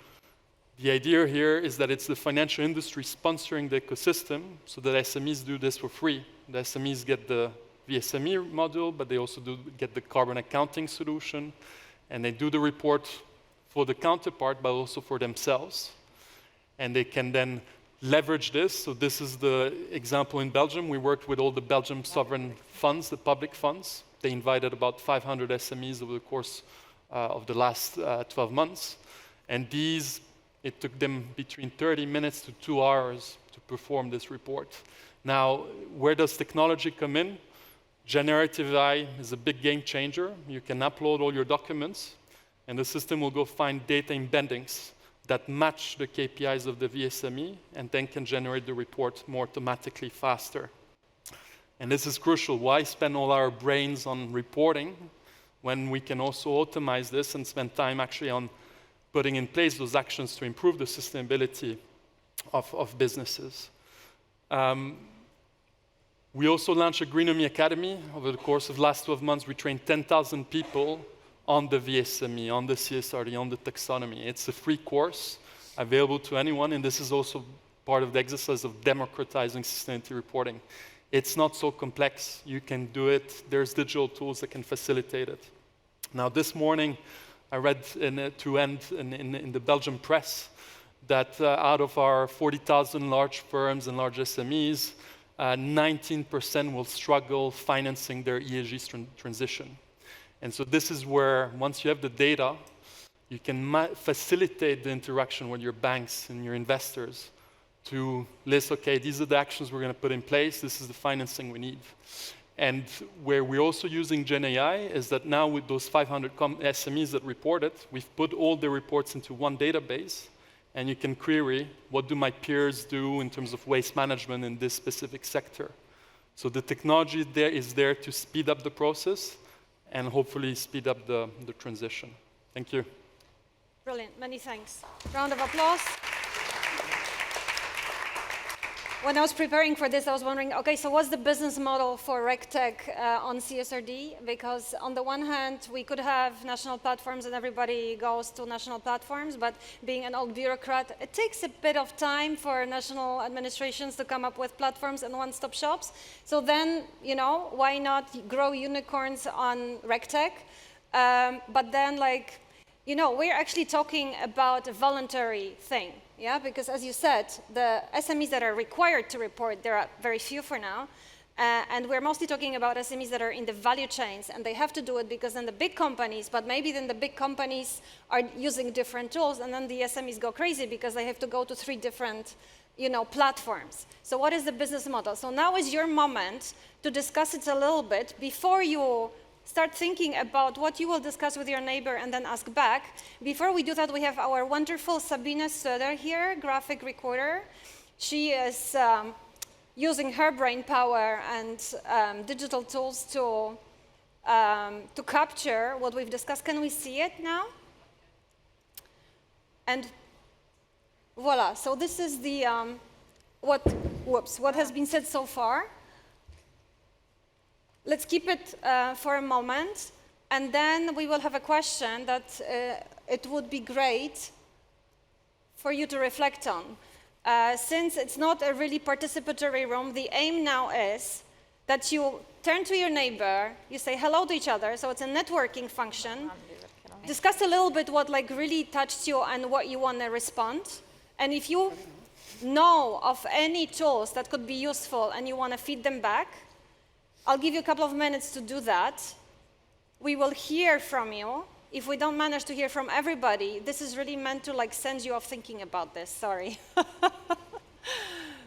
the idea here is that it's the financial industry sponsoring the ecosystem so that SMEs do this for free. The SMEs get the VSME module, but they also do get the carbon accounting solution, and they do the report for the counterpart, but also for themselves. And they can then leverage this. So this is the example in Belgium. We worked with all the Belgium sovereign funds, the public funds. They invited about 500 SMEs over the course of the last 12 months. And these, it took them between 30 minutes to 2 hours to perform this report. Now, where does technology come in? Generative AI is a big game changer. You can upload all your documents, and the system will go find data embeddings that match the KPIs of the VSME, and then can generate the report more automatically faster. And this is crucial. Why spend all our brains on reporting when we can also automate this and spend time actually on putting in place those actions to improve the sustainability of businesses? We also launched a Greenomy Academy. Over the course of the last 12 months, we trained 10,000 people on the VSME, on the CSRD, on the taxonomy. It's a free course available to anyone, and this is also part of the exercise of democratizing sustainability reporting. It's not so complex. You can do it. There's digital tools that can facilitate it. Now, this morning, I read in the Belgian press that out of our 40,000 large firms and large SMEs, 19% will struggle financing their ESG transition. And so this is where, once you have the data, you can facilitate the interaction with your banks and your investors to list, okay, these are the actions we're going to put in place, this is the financing we need. And where we're also using Gen AI is that now with those 500 SMEs that reported, we've put all the reports into one database, and you can query, what do my peers do in terms of waste management in this specific sector? So the technology there is there to speed up the process and hopefully speed up the transition. Thank you. Brilliant, many thanks. Round of applause. When I was preparing for this, I was wondering, okay, so what's the business model for RegTech on CSRD? Because on the one hand, we could have national platforms and everybody goes to national platforms, but being an old bureaucrat, it takes a bit of time for national administrations to come up with platforms and one-stop shops. So then, you know, why not grow unicorns on RegTech? But then, like, you know, we're actually talking about a voluntary thing. Yeah, because as you said, the SMEs that are required to report, there are very few for now. And we're mostly talking about SMEs that are in the value chains, and they have to do it because then the big companies, but maybe then the big companies are using different tools, and then the SMEs go crazy because they have to go to 3 different, you know, platforms. So what is the business model? So now is your moment to discuss it a little bit before you start thinking about what you will discuss with your neighbor and then ask back. Before we do that, we have our wonderful Sabine Söder here, graphic recorder. She is using her brain power and digital tools to capture what we've discussed. Can we see it now? And voila, so this is the, what has been said so far. Let's keep it for a moment, and then we will have a question that it would be great for you to reflect on. Since it's not a really participatory room, the aim now is that you turn to your neighbor, you say hello to each other, so it's a networking function. Discuss a little bit what like really touched you and what you want to respond. And if you know of any tools that could be useful and you want to feed them back, I'll give you a couple of minutes to do that. We will hear from you. If we don't manage to hear from everybody, this is really meant to like send you off thinking about this, sorry.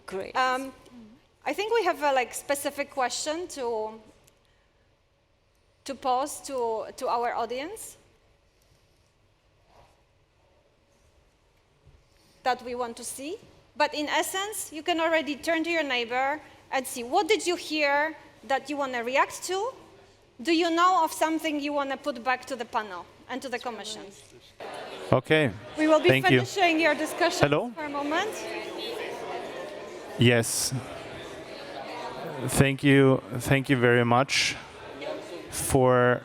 Great. I think we have a like specific question to pose to our audience that we want to see. But in essence, you can already turn to your neighbor and see, what did you hear that you want to react to? Do you know of something you want to put back to the panel and to the Commission? Okay. We will be Thank finishing your discussion Hello? for a moment. Yes. Thank you very much for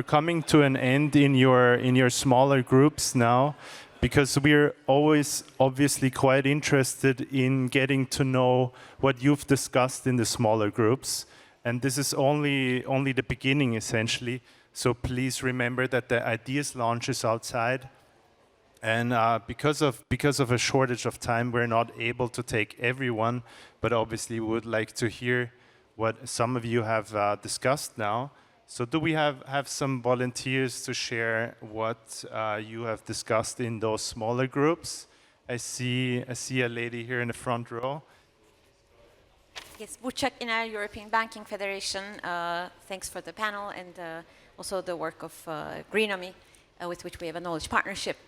coming to an end in your smaller groups now, because we're always obviously quite interested in getting to know what you've discussed in the smaller groups, and this is only the beginning essentially. So please remember that the ideas launch is outside, and because of a shortage of time, we're not able to take everyone, but obviously we would like to hear what some of you have discussed now. So do we have some volunteers to share what you have discussed in those smaller groups? I see a lady here in the front row. Yes, Bucsak in our European Banking Federation. Thanks for the panel and also the work of Greenomy, with which we have a knowledge partnership.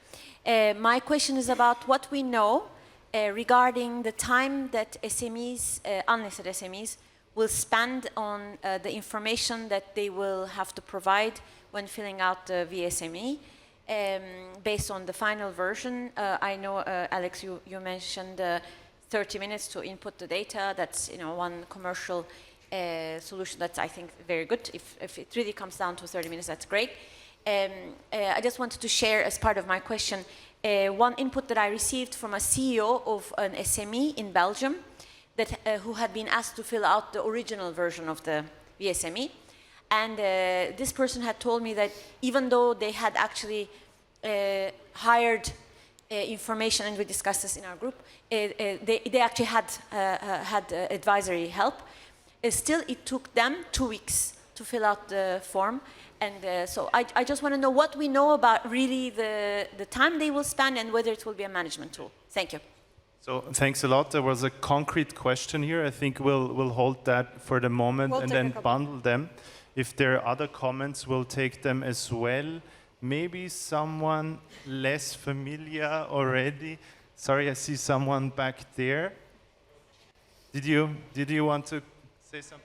My question is about what we know regarding the time that SMEs, unlisted SMEs, will spend on the information that they will have to provide when filling out the VSME. Based on the final version, I know, Alex, you mentioned 30 minutes to input the data. That's one commercial solution that's, I think, very good. If it really comes down to 30 minutes, that's great. I just wanted to share as part of my question one input that I received from a CEO of an SME in Belgium that, who had been asked to fill out the original version of the VSME. And this person had told me that even though they had actually hired information, and we discussed this in our group, they actually had advisory help. Still, it took them 2 weeks to fill out the form. And so I just want to know what we know about really the time they will spend and whether it will be a management tool. Thank you. So thanks a lot. There was a concrete question here. I think we'll hold that for the moment and then bundle them. If there are other comments, we'll take them as well. Maybe someone less familiar already. Sorry, I see someone back there. Did you want to say something?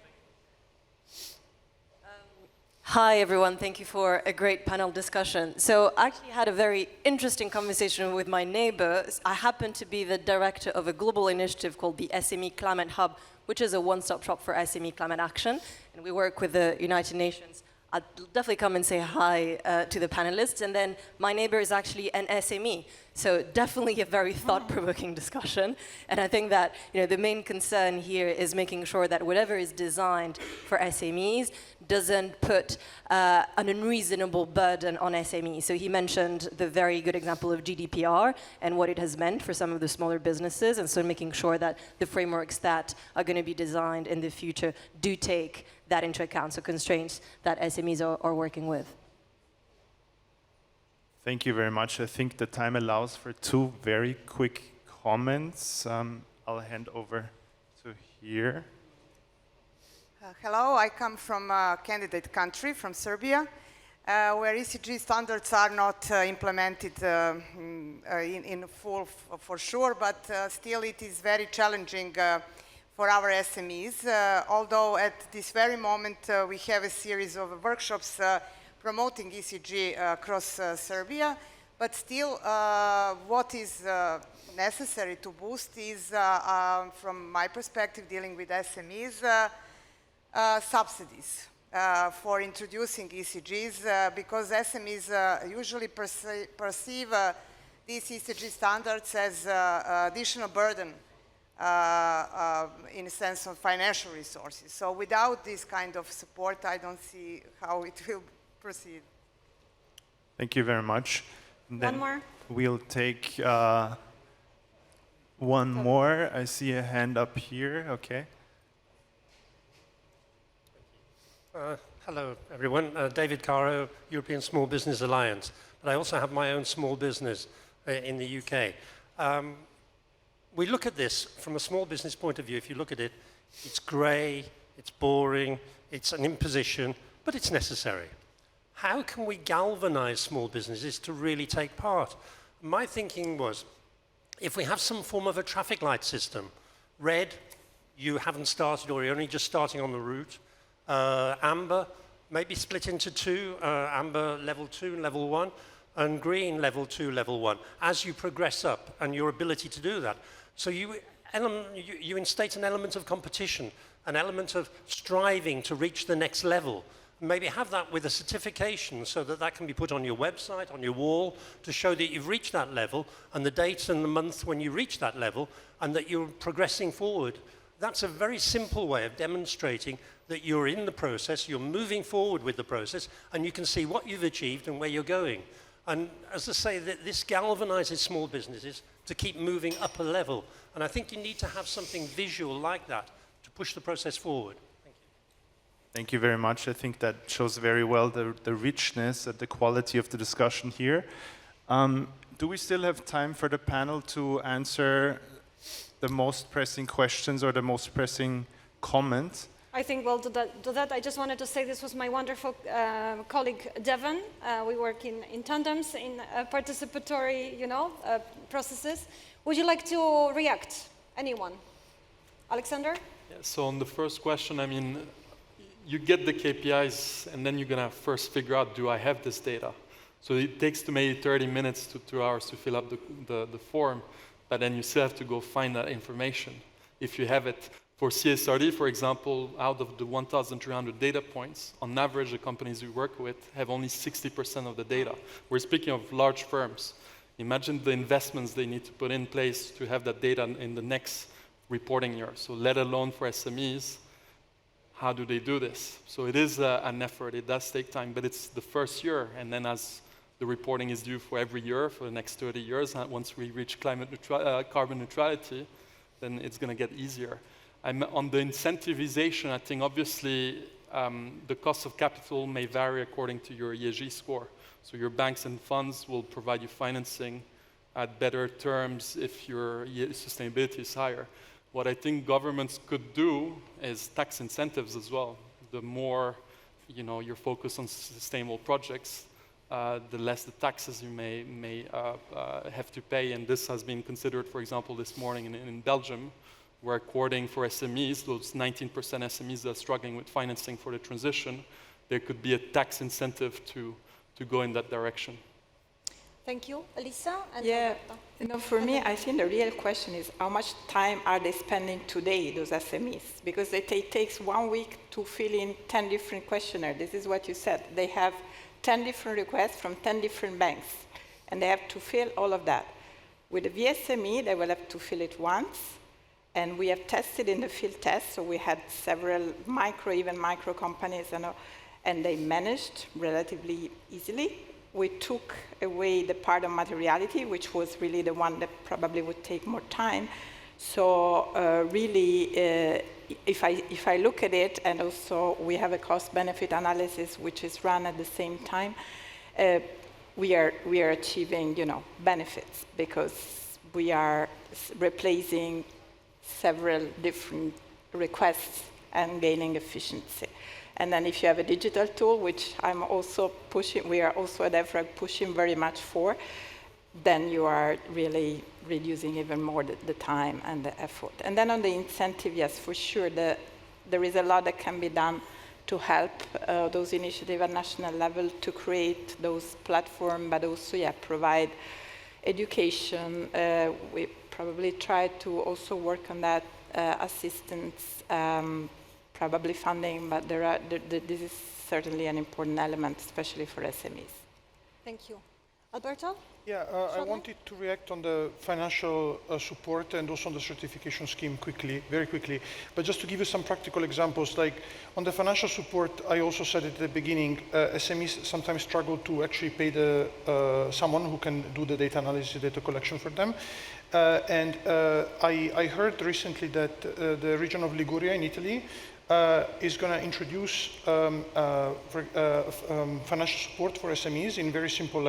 Hi everyone, thank you for a great panel discussion. So I actually had a very interesting conversation with my neighbor. I happen to be the director of a global initiative called the SME Climate Hub, which is a one-stop shop for SME climate action. And we work with the United Nations. I'll definitely come and say hi to the panelists. And then my neighbor is actually an SME. So definitely a very thought-provoking discussion. And I think that the main concern here is making sure that whatever is designed for SMEs doesn't put an unreasonable burden on SMEs. So he mentioned the very good example of GDPR and what it has meant for some of the smaller businesses. And so making sure that the frameworks that are going to be designed in the future do take that into account, so constraints that SMEs are working with. Thank you very much. I think the time allows for 2 very quick comments. I'll hand over to here. Hello, I come from a candidate country, from Serbia, where ESG standards are not implemented in full for sure, but still it is very challenging for our SMEs, although at this very moment we have a series of workshops promoting ESG across Serbia, but still what is necessary to boost is, from my perspective, dealing with SMEs, subsidies for introducing ESGs, because SMEs usually perceive these ESG standards as additional burden in a sense of financial resources. So without this kind of support, I don't see how it will proceed. Thank you very much. And then One more. We'll take one more. I see a hand up here. Okay. Hello, everyone. David Caro, European Small Business Alliance. But I also have my own small business in the UK. We look at this from a small business point of view. If you look at it, it's grey, it's boring, it's an imposition, but it's necessary. How can we galvanize small businesses to really take part? My thinking was, if we have some form of a traffic light system, red, you haven't started or you're only just starting on the route, amber, maybe split into 2, amber level 2 and level 1, and green level 2, level 1, as you progress up and your ability to do that. So you you instate an element of competition, an element of striving to reach the next level. Maybe have that with a certification so that that can be put on your website, on your wall, to show that you've reached that level and the date and the month when you reach that level and that you're progressing forward. That's a very simple way of demonstrating that you're in the process, you're moving forward with the process, and you can see what you've achieved and where you're going. And as I say, this galvanizes small businesses to keep moving up a level. And I think you need to have something visual like that to push the process forward. Thank you very much. I think that shows very well the richness and the quality of the discussion here. Do we still have time for the panel to answer the most pressing questions or the most pressing comments? I think we'll do that. I just wanted to say this was my wonderful colleague, Devon. We work in tandems, in participatory, processes. Would you like to react? Anyone? Alexander? Yeah, so on the first question, I mean, you get the KPIs, and then you're going to first figure out, do I have this data? So it takes maybe 30 minutes to 2 hours to fill up the form, but then you still have to go find that information. If you have it for CSRD, for example, out of the 1,300 data points, on average, the companies we work with have only 60% of the data. We're speaking of large firms. Imagine the investments they need to put in place to have that data in the next reporting year. So let alone for SMEs, how do they do this? So it is an effort, it does take time, but it's the first year, and then as the reporting is due for every year for the next 30 years, and once we reach carbon neutrality, then it's going to get easier. On the incentivization, I think obviously the cost of capital may vary according to your ESG score. So your banks and funds will provide you financing at better terms if your sustainability is higher. What I think governments could do is tax incentives as well. The more you're focused on sustainable projects, the less the taxes you may have to pay. And this has been considered, for example, this morning in Belgium, where according for SMEs, those 19% SMEs that are struggling with financing for the transition, there could be a tax incentive to go in that direction. Thank you. Elisa? And yeah, Alberto. For me, I think the real question is how much time are they spending today, those SMEs? Because it takes 1 week to fill in 10 different questionnaires. This is what you said. They have 10 different requests from 10 different banks, and they have to fill all of that. With the VSME, they will have to fill it once, and we have tested in the field test, so we had several even micro companies, and they managed relatively easily. We took away the part of materiality, which was really the one that probably would take more time. So really, if I look at it, and also we have a cost-benefit analysis which is run at the same time, we are achieving benefits because we are replacing several different requests and gaining efficiency. And then if you have a digital tool, which I'm also pushing, we are also at EFRAG pushing very much for, then you are really reducing even more the time and the effort. And then on the incentive, yes, for sure, there is a lot that can be done to help those initiatives at national level to create those platforms, but also, provide education. We probably try to also work on that, assistance, probably funding, but this is certainly an important element, especially for SMEs. Thank you. Alberto? Yeah, I wanted to react on the financial support and also on the certification scheme very quickly. But just to give you some practical examples, like on the financial support, I also said at the beginning, SMEs sometimes struggle to actually pay someone who can do the data analysis, data collection for them. And I heard recently that the region of Liguria in Italy is going to introduce financial support for SMEs in very simple,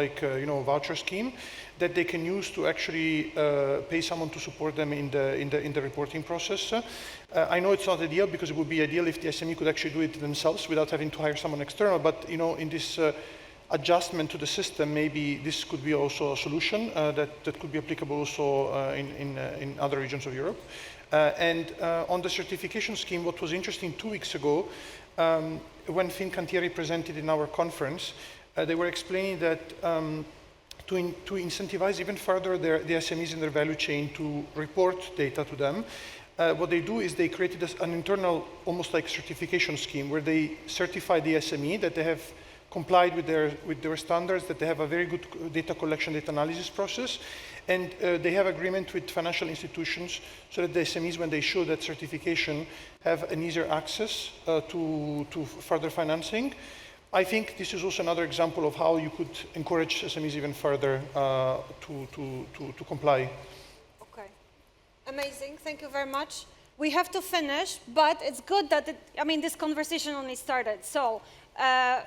voucher scheme that they can use to actually pay someone to support them in the reporting process. I know it's not ideal because it would be ideal if the SME could actually do it themselves without having to hire someone external. But in this adjustment to the system, maybe this could be also a solution that could be applicable also in other regions of Europe. And on the certification scheme, what was interesting 2 weeks ago, when Fink presented in our conference, they were explaining that to incentivize even further the SMEs in their value chain to report data to them. What they do is they created an internal, almost like certification scheme, where they certify the SME that they have complied with their standards, that they have a very good data collection, data analysis process, and they have agreement with financial institutions so that the SMEs, when they show that certification, have an easier access to further financing. I think this is also another example of how you could encourage SMEs even further to comply. Okay, amazing, thank you very much. We have to finish, but it's good that, this conversation only started. So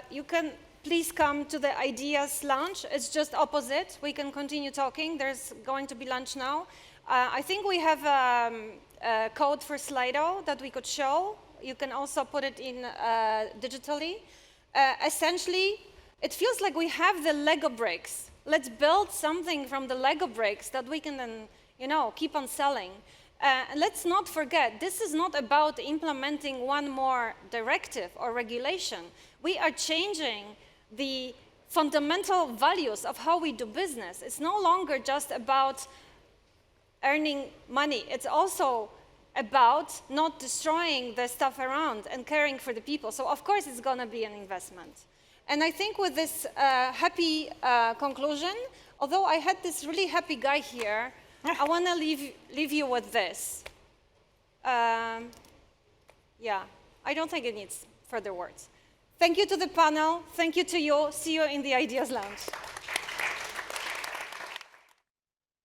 you can please come to the Ideas Lounge. It's just opposite. We can continue talking. There's going to be lunch now. I think we have a code for Slido that we could show. You can also put it in digitally. Essentially, it feels like we have the Lego bricks. Let's build something from the Lego bricks that we can then, keep on selling. Let's not forget, this is not about implementing one more directive or regulation. We are changing the fundamental values of how we do business. It's no longer just about earning money. It's also about not destroying the stuff around and caring for the people. So of course it's going to be an investment. And I think with this happy conclusion, although I had this really happy guy here, I want to leave you with this. Yeah, I don't think it needs further words. Thank you to the panel. Thank you to you. See you in the Ideas Lounge.